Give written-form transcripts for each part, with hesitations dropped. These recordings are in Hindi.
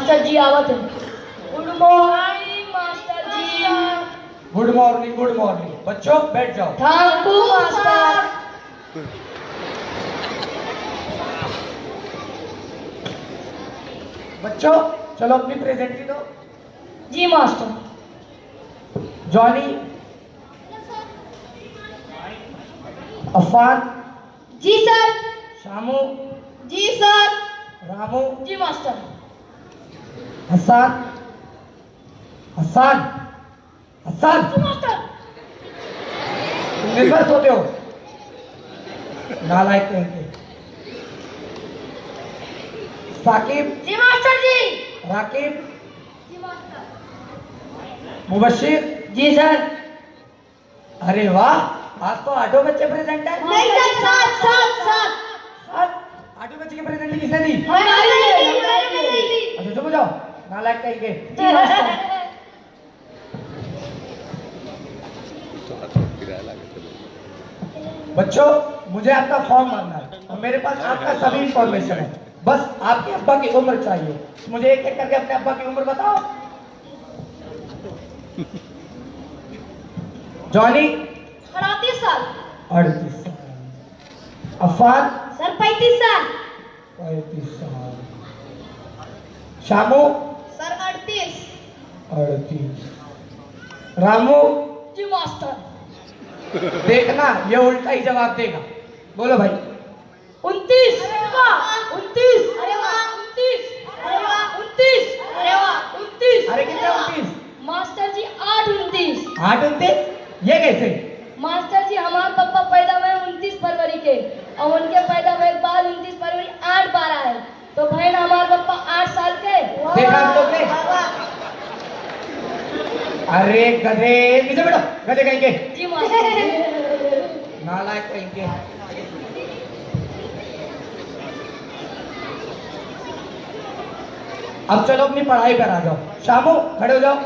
मास्टर जी आवत है। Good morning master ji. Good morning, good morning. बच्चों बैठ जाओ। Thank you master. बच्चों चलो अपनी प्रेजेंटी दो। जी मास्टर। जॉनी, अफान, जी सर। शामू, जी सर। रामू, जी मास्टर। हसन, हसन, हसन। जी मास्टर। तुम निर्भर होते हो, नालायक कहेंगे। साकिब, जी मास्टर जी। राकिब, जी मास्टर। मुबशिर। जी सर। अरे वाह, आज तो आठों बच्चे प्रेजेंट है। नहीं सर, सात सात सात। सात? आठों बच्चे की प्रेजेंटी किसने दी? जी अच्छा चुप हो जाओ, नालायक कहेंगे। मास्टर। बच्चों मुझे आपका फॉर्म भरना है और मेरे पास आपका सभी इंफॉर्मेशन है। बस आपके अब्बा की उम्र चाहिए। मुझे एक एक करके अपने अब्बा की उम्र बताओ। जॉनी 38 साल। 38 साल। अफान सर 35 साल। 35 साल। शामू सर 38। 38। रामू, जी मास्टर। देखना ये उल्टा ही जवाब देगा। बोलो भाई। 29। अरे वाह 29। अरे वाह 29। अरे वाह 29। अरे वाह 29। अरे कितने 29? मास्टर जी 8 29। 8 29? ये कैसे? मास्टर जी हमारे पापा पैदा हुए 29 फरवरी के और उनके पैदा हुए के बाद 29 फरवरी 8/12 है, तो बहन हमारे पापा 8 साल के। देखा तुमने? अरे गधे, नीचे बैठो। गधे कहेंगे। जी मास्टर। नालायक कहेंगे। अब चलो अपनी पढ़ाई पर आ जाओ। शामू खड़े हो जाओ।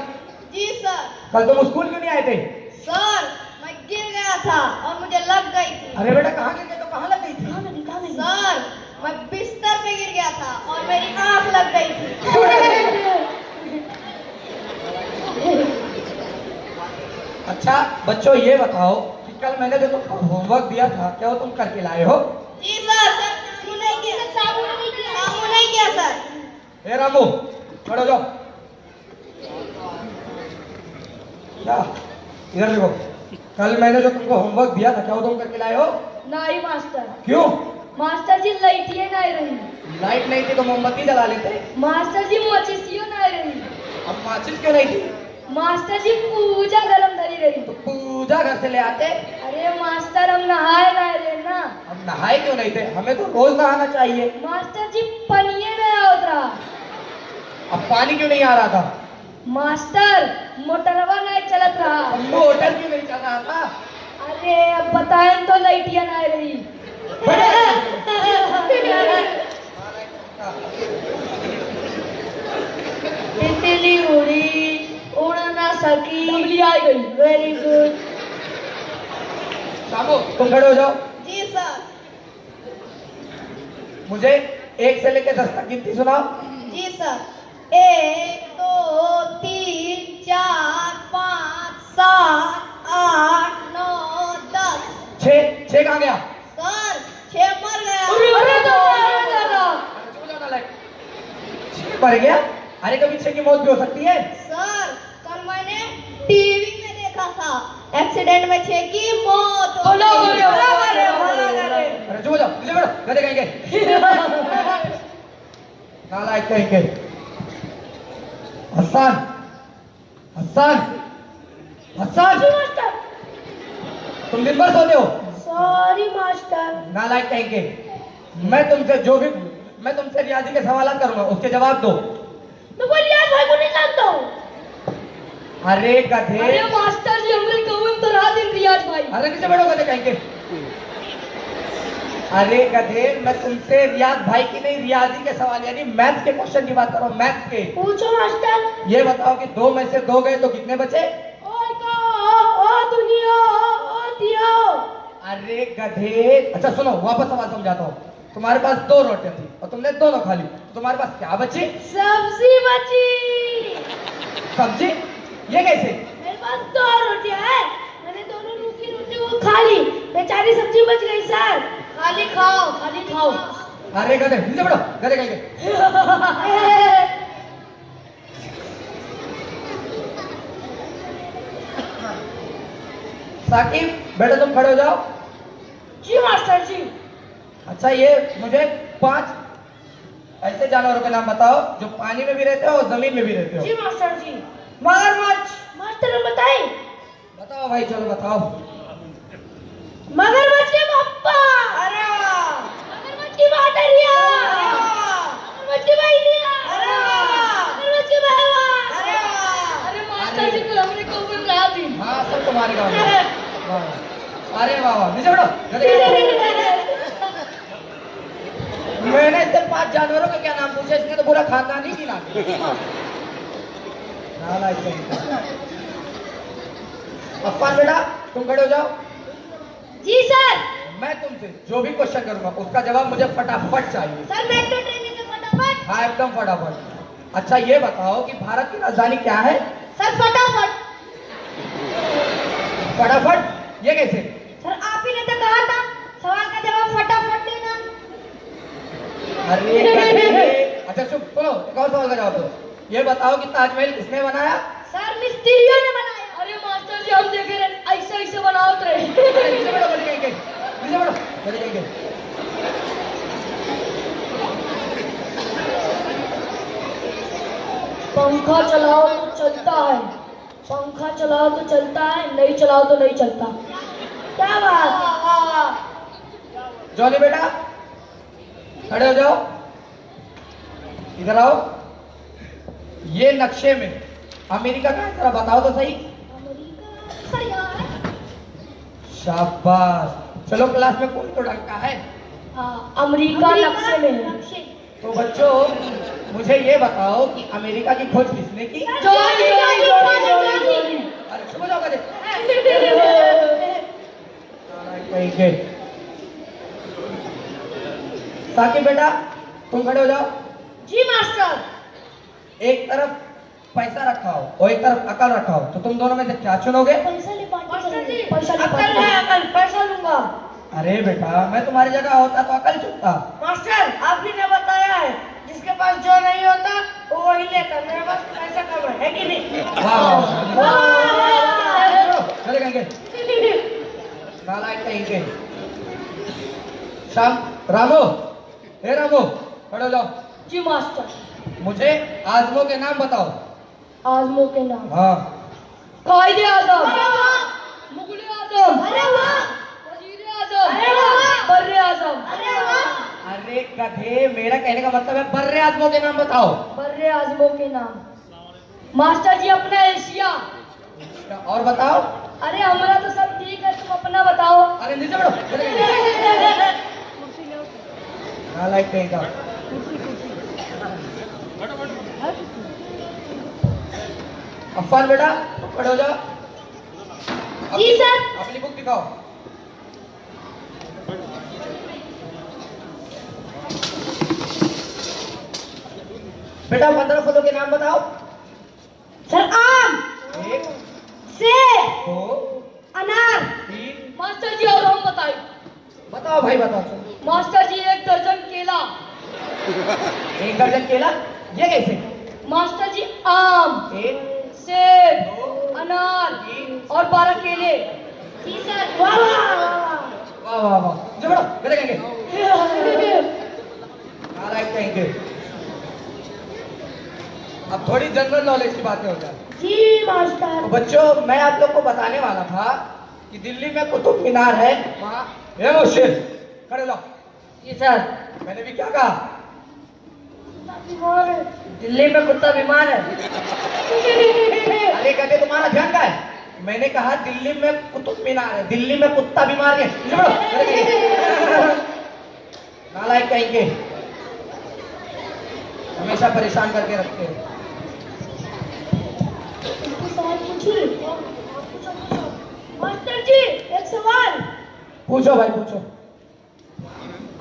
जी सर। कल तुम स्कूल क्यों नहीं आए थे? सर मैं गिर गया था और मुझे लग गई थी। अरे बेटा कहाँ गिर गए? तो कहाँ लग गई थी? सर मैं बिस्तर पे गिर गया था और मेरी आंख लग गई थी। अच्छा बच्चों ये बताओ कि कल मैंने जो तुमको होमवर्क दिया था क्या वो तुम करके लाए हो? जी सर। सामू नहीं किया। सामू नहीं किया सर। हे रामू खड़े हो जाओ। क्या? इधर देखो। कल मैंने जो तुमको होमवर्क दिया था क्या वो तुम करके लाए हो? नहीं मास्टर। क्यों? मास्टर जी लाइटिए नहीं रही। लाइट नहीं थी तो मोमबत्ती जला लेते। मास्टर जी माचिसियो नहीं रही। अब माचिस क्यों नहीं थी? मास्टर जी पूजा गरम धरी रही। तो पूजा घर से ले आते। अरे मास्टर हम नहाए नहीं रहे ना। हम नहाए क्यों नहीं थे? हमें तो रोज नहाना चाहिए। मास्टर जी पनिए नहीं उतरा। अब पानी क्यों नहीं आ रहा था? मास्टर मोटरवा नहीं चलत रहा। अब मोटर क्यों नहीं चल रहा था? अरे अब बताएं तो लाइटिया नहीं रही। तितली उड़ी उड़ ना सकी। आ गई। Very good. शामू तुम खड़े हो जाओ। जी सर। मुझे 1 से लेकर 10 तक गिनती सुनाओ। जी सर। 1 2 3 4 5 7 8 9 10। 6 कहाँ गया? सर 6 मर गया। अरे दादा। मर गया? अरे कभी 6 की मौत भी हो सकती है। सर कल मैंने टीवी में देखा था एक्सीडेंट में 6 की मौत हो गई। अरे चुप हो जाओ, नीचे बैठो। गधे कहेंगे। नालायक कहेंगे। हसन, हसन, हसन। तुम दिन भर सोते हो? Sorry master. नालायक कहेंगे। मैं तुमसे रियाजी के सवाल करूंगा, उसके जवाब दो। मैं कोई रियाज भाई को नहीं जानता हूँ। अरे गधे। अरे मास्टर जी हमरे कहूँ तो रात दिन रियाज भाई। अरे नीचे बैठो। गधे कहेंगे। अरे गधे, मैं तुमसे रियाज भाई की नहीं रियाजी के सवाल यानी मैथ्स के क्वेश्चन की बात करो। मैथ्स के पूछो मास्टर। ये बताओ कि 2 में से 2 गए तो कितने बचे? ओ दुनिया ओ दियो। अरे गधे। अच्छा सुनो, वापस सवाल समझाता हूँ। तुम्हारे पास 2 रोटियां थी और तुमने दोनों खा ली, तुम्हारे पास क्या बची? सब्जी बची। सब्जी? ये कैसे? मेरे पास 2 रोटियां है, मैंने दोनों रूखी रोटी वो खा ली, बेचारी सब्जी बच गई सर। खाली खाओ, खाली खाओ। अरे गधे, नीचे बैठो, गधे कहीं के। साकिब बेटा तुम खड़े हो जाओ। जी मास्टर जी। अच्छा ये मुझे 5 ऐसे जानवरों के नाम बताओ जो पानी में भी रहते हो और जमीन में भी रहते हो। जी मास्टर जी। मगरमच्छ। मास्टर ने बताई। बताओ भाई, चलो बताओ। मगरमच्छ के पप्पा। अरे वाह। मगरमच्छ की बाटरिया। अरे वाह। मगरमच्छ की बहनिया। अरे वाह। मगरमच्छ की बहवा। अरे वाह। अरे मास्टर जी को हमने को बना दी। हाँ सब तुम्हारे गाँव में। वाह। अरे वाह वाह, नीचे बैठो, गधे कहीं के। मैंने इससे 5 जानवरों के क्या नाम पूछे, इसने तो पूरा खानदान ही गिना दिया। नालायक कहीं का। अफान बेटा तुम खड़े हो जाओ। जी सर। मैं तुमसे जो भी क्वेश्चन करूंगा उसका जवाब मुझे फटाफट चाहिए। सर मेट्रो ट्रेन में फटाफट। हाँ एकदम फटाफट। अच्छा ये बताओ कि भारत की राजधानी क्या है? सर फटाफट। फटाफट ये कैसे? सर आप ही ने तो कहा था सवाल का जवाब फटाफट देना। अरे गधे। अच्छा चुप, सुनो एक और सवाल का जवाब दो। ये बताओ कि ताजमहल किसने बनाया? सर मिस्त्रियों ने बनाया। अरे मास्टर जी हम देख रहे ऐसे ऐसे बनाओ तो रहे। नीचे बैठो, गधे कहीं के। नीचे बैठो, गधे कहीं के। पंखा चलाओ तो चलता है, पंखा चलाओ तो चलता है, नहीं चलाओ तो नहीं चलता। क्या बात? जॉली बेटा खड़े हो जाओ, इधर आओ। ये नक्शे में अमेरिका का है, जरा बताओ तो सही। सर यहाँ है। शाबाश। चलो क्लास में कोई तो ढंग का है। अमेरिका नक्शे में है। तो बच्चों मुझे ये बताओ कि अमेरिका की खोज किसने की? Jolly, jolly, jolly, jolly. अरे सुबह जाओ गधे। कहीं के। साकिब बेटा तुम खड़े हो जाओ। जी मास्टर। एक तरफ पैसा रखा हो और एक तरफ अकल रखा हो, तो तुम दोनों में से क्या चुनोगे? पैसा ले मास्टर जी। पैसा ले अकल, पैसा लूंगा। अरे बेटा मैं तुम्हारी जगह होता तो अकल चुनता। मास्टर आप ही ने बताया है जिसके पास जो नहीं होता वो वही लेता, मेरे पास पैसा कम है कि नहीं? चले गए नालायक कहीं के। शाम रामो, हे रामो खड़े हो जाओ। जी मास्टर। मुझे आजमों के नाम बताओ। आजमों के नाम? हाँ। कायदे आजम, मुगल आजम, वजीर आजम, बर्रे आजम। अरे गधे, मेरा कहने का मतलब है बर्रे आजमों के नाम बताओ। बर्रे आजमों के नाम मास्टर जी अपना एशिया। और बताओ। अरे हमारा तो सब ठीक है, तुम अपना बताओ। अरे नीचे बैठो। नालायक कहीं का। अफान बेटा तुम खड़े हो जाओ। जी सर। अपनी बुक दिखाओ। बेटा 15 फलों के नाम बताओ। सर आम, 1 सेब, 2 अनार। 3 मास्टर जी और हम बताइए। बताओ भाई बताओ। चलो। मास्टर जी 1 दर्जन केला। 1 दर्जन केला? ये कैसे? मास्टर जी आम, 1 सेब, 2 अनार 3 और 12 केले। जी सर। वाह वाह वाह वाह। नीचे बैठो, गधे कहेंगे। नालायक कहेंगे। अब थोड़ी जनरल नॉलेज की बातें हो जाए। जी मास्टर। तो बच्चों मैं आप लोग को बताने वाला था कि दिल्ली में कुतुब मीनार है, वहाँ खड़े हो जाओ। जी सर। मैंने भी क्या कहा? बीमार है। दिल्ली में कुत्ता बीमार है। अरे कहते तुम्हारा ध्यान का है? मैंने कहा दिल्ली में कुतुब मीनार है, दिल्ली में कुत्ता बीमार है। नालायक कहीं के, हमेशा परेशान करके रखते हैं। मास्टर जी एक सवाल। पूछो भाई पूछो।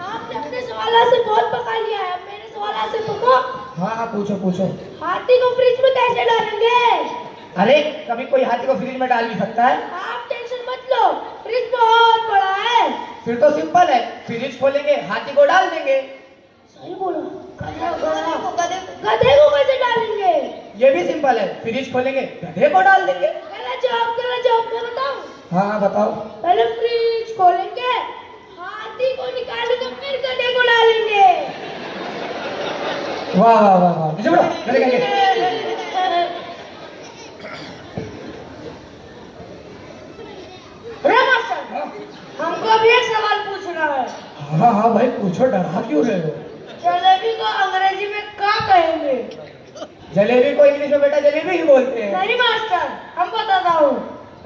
आपने अपने सवाल सवाल से बहुत पका लिया है, अब मेरे सवाल से पको। हाँ हाँ पूछो पूछो। हाथी को फ्रिज में कैसे डालेंगे? अरे कभी कोई हाथी को फ्रिज में डाल भी सकता है? आप टेंशन मत लो, फ्रिज बहुत बड़ा है। फिर तो सिंपल है, फ्रिज खोलेंगे हाथी को डाल देंगे। सही बोला। गधे को कैसे डालेंगे? ये भी सिंपल है, फ्रिज खोलेंगे गधे को डाल देंगे। गलत जवाब मैं बताऊं? हाँ हाँ बताओ। पहले फ्रिज खोलेंगे, हाथी को निकालेंगे, फिर गधे को डालेंगे। वाह वाह वाह वाह, नीचे बढ़ो, गधे कहेंगे। हमको भी एक सवाल पूछना है। हाँ हाँ भाई पूछो, डरा क्यों रहे हो? जलेबी को अंग्रेजी में क्या कहेंगे? जलेबी को इंग्लिश में बेटा जलेबी ही बोलते हैं। नहीं मास्टर, हम बताता हूँ।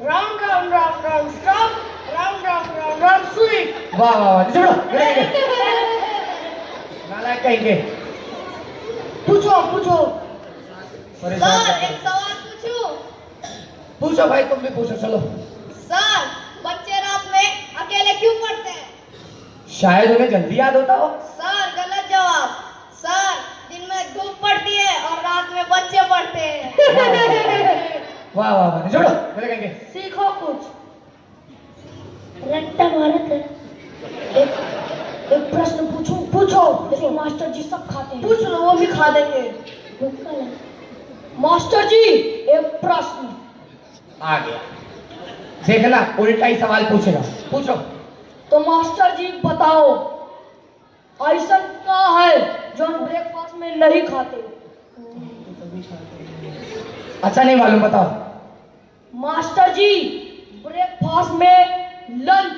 Round round round round stop, round round round round sweet. वाह वाह वाह, नीचे बढ़ो, गधे कहेंगे। नालायक कहेंगे। पूछो पूछो। सर एक सवाल पूछूं? पूछो भाई, तुम भी पूछो, चलो। सर, बच्चे रात में अकेले क्यों पढ़ते हैं? शायद उन्हें जल्दी याद होता हो। सर, गलत जवाब। सर, दिन में धूप पड़ती है और रात में बच्चे पढ़ते हैं। वाह वाह वाह, नीचे बढ़ो, गधे कहेंगे। सीखो कुछ। रट्टा भारत है। एक प्रश्न पूछूं? पूछो। लेकिन मास्टर जी सब खाते हैं। पूछ लो, वो भी खा देंगे। मास्टर जी, एक प्रश्न। आ गया, देखना उल्टा ही सवाल पूछेगा, पूछो। तो मास्टर जी बताओ, ऐसा क्या है जो हम ब्रेकफास्ट में नहीं खाते? अच्छा नहीं मालूम, बताओ। मास्टर जी, ब्रेकफास्ट में लंच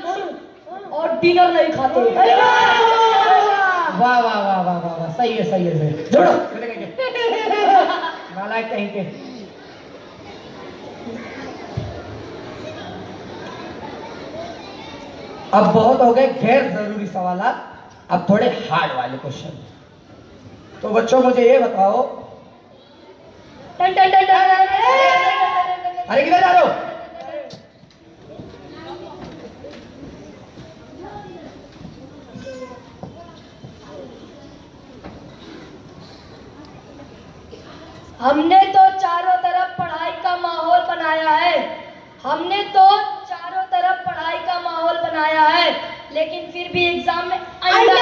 और डिनर नहीं खाते। वाह वाह वाह वाह वाह वाह, सही है सही है सही है। जोड़ो, गधे कहेंगे। नालायक कहेंगे। अब बहुत हो गए गैर जरूरी सवालात, अब थोड़े हार्ड वाले क्वेश्चन। तो बच्चों मुझे ये बताओ, टन टन टन टन। अरे किधर जा रहे हो? हमने तो चारों तरफ पढ़ाई का माहौल बनाया है। हमने तो चारों तरफ पढ़ाई का माहौल बनाया है, लेकिन फिर भी एग्जाम में अंडा